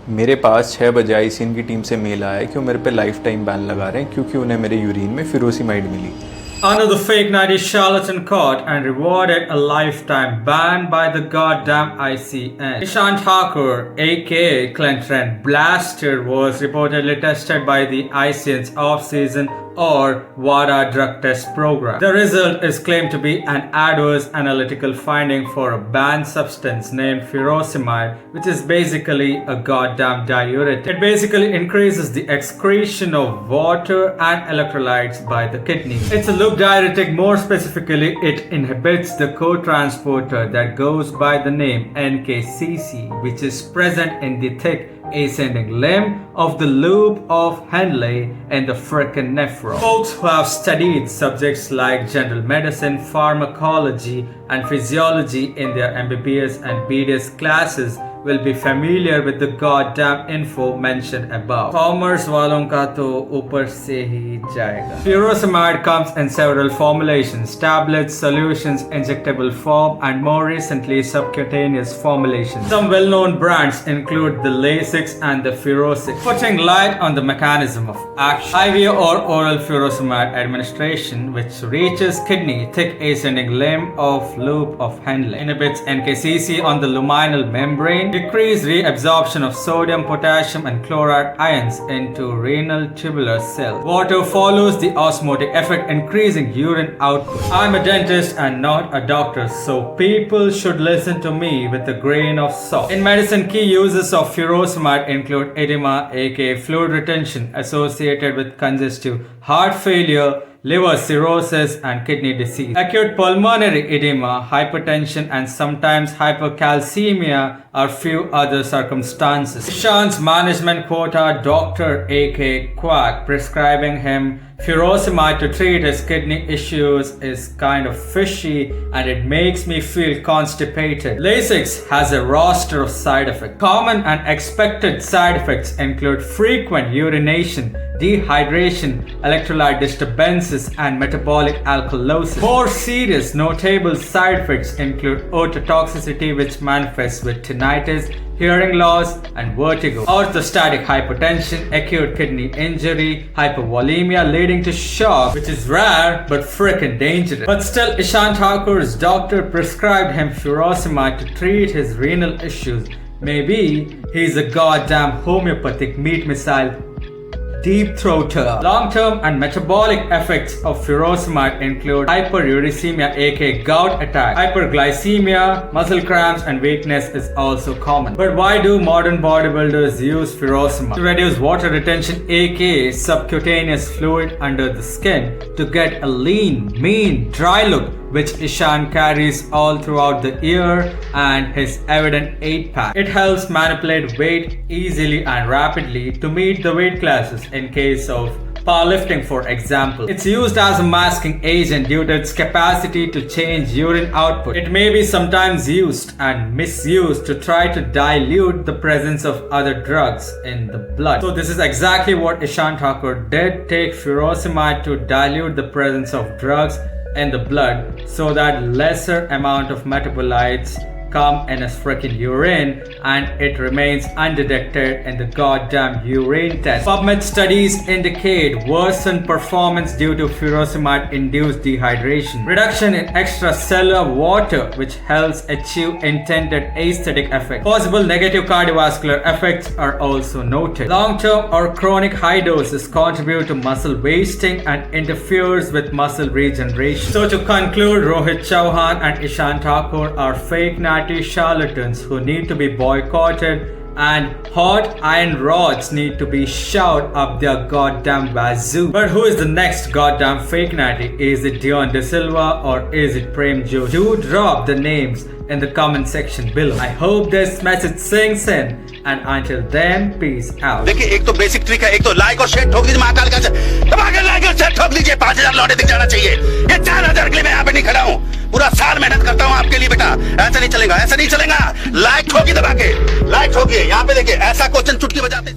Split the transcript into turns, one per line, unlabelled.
मेरे पास 6 बजे आईसीएन की टीम से मेल आया कि वो मेरे पे लाइफ टाइम बैन लगा रहे हैं क्योंकि उन्हें मेरे यूरिन में furosemide milli.
Another fake 90s charlatan caught and rewarded a lifetime ban by the goddamn ICN. Ishan Thakur, aka Clinton Blaster, was reportedly tested by the ICN's off-season or WADA drug test program. The result is claimed to be an adverse analytical finding for a banned substance named furosemide, which is basically a goddamn diuretic. It basically increases the excretion of water and electrolytes by the kidney. It's a loop diuretic. More specifically, it inhibits the co-transporter that goes by the name NKCC, which is present in the thick ascending limb of the loop of Henle and the frickin' nephron. Folks who have studied subjects like general medicine, pharmacology, and physiology in their MBBS and BDS classes will be familiar with the goddamn info mentioned above. Commerce वालों का तो ऊपर से ही जाएगा. Furosemide comes in several formulations: tablets, solutions, injectable form, and more recently subcutaneous formulations. Some well-known brands include the Lasix and the Furosix. Putting light on the mechanism of action: IV or oral furosemide administration, which reaches kidney thick ascending limb of loop of Henle, inhibits NKCC on the luminal membrane, decrease reabsorption of sodium, potassium, and chloride ions into renal tubular cells. Water follows the osmotic effect, increasing urine output. I'm a dentist and not a doctor, so people should listen to me with a grain of salt. In medicine, key uses of furosemide include edema, aka fluid retention associated with congestive heart failure, liver cirrhosis, and kidney disease. Acute pulmonary edema, hypertension, and sometimes hypercalcemia are few other circumstances. Ishan's management quota doctor, aka Quack, prescribing him furosemide to treat his kidney issues is kind of fishy, and it makes me feel constipated. Lasix has a roster of side effects. Common and expected side effects include frequent urination, dehydration, electrolyte disturbances, and metabolic alkalosis. More serious notable side effects include ototoxicity, which manifests with tinnitus, hearing loss, and vertigo, orthostatic hypotension, acute kidney injury, hypovolemia leading to shock, which is rare but frickin' dangerous. But still, Ishan Thakur's doctor prescribed him furosemide to treat his renal issues. Maybe he's a goddamn homeopathic meat missile deep throater. Long-term and metabolic effects of furosemide include hyperuricemia, aka gout attack. Hyperglycemia, muscle cramps, and weakness is also common. But why do modern bodybuilders use furosemide? To reduce water retention, aka subcutaneous fluid under the skin, to get a lean, mean, dry look, which Ishan carries all throughout the year, and his evident 8-pack. It helps manipulate weight easily and rapidly to meet the weight classes in case of powerlifting, for example. It's used as a masking agent due to its capacity to change urine output. It may be sometimes used and misused to try to dilute the presence of other drugs in the blood. So this is exactly what Ishan Thakur did: take furosemide to dilute the presence of drugs in the blood so that lesser amount of metabolites come in his freaking urine, and it remains undetected in the goddamn urine test. PubMed studies indicate worsened performance due to furosemide-induced dehydration, reduction in extracellular water, which helps achieve intended aesthetic effect. Possible negative cardiovascular effects are also noted. Long-term or chronic high doses contribute to muscle wasting and interferes with muscle regeneration. So to conclude, Rohit Chauhan and Ishan Thakur are fake charlatans who need to be boycotted, and hot iron rods need to be shoved up their goddamn wazoo. But who is the next goddamn fake natty? Is it Dion De Silva or is it Prem Joe? Do drop the names in the comment section below. I hope this message sinks in, and until then, peace out.
देखिए, एक तो basic trick है, एक तो like और share ठोक दीजिए, महाकाल का दबा के लाइक और शेयर ठोक लीजिए। 5000 लौटे दिख जाना चाहिए। ये 4000 के लिए मैं यहाँ पे नहीं खड़ा हूँ, पूरा साल मेहनत करता हूँ आपके लिए बेटा। ऐसा नहीं चलेगा, ऐसा नहीं चलेगा। लाइक ठोकी दबा के, लाइक ठोकिए। यहाँ पे देखिए, ऐसा क्वेश्चन चुटकी बजाते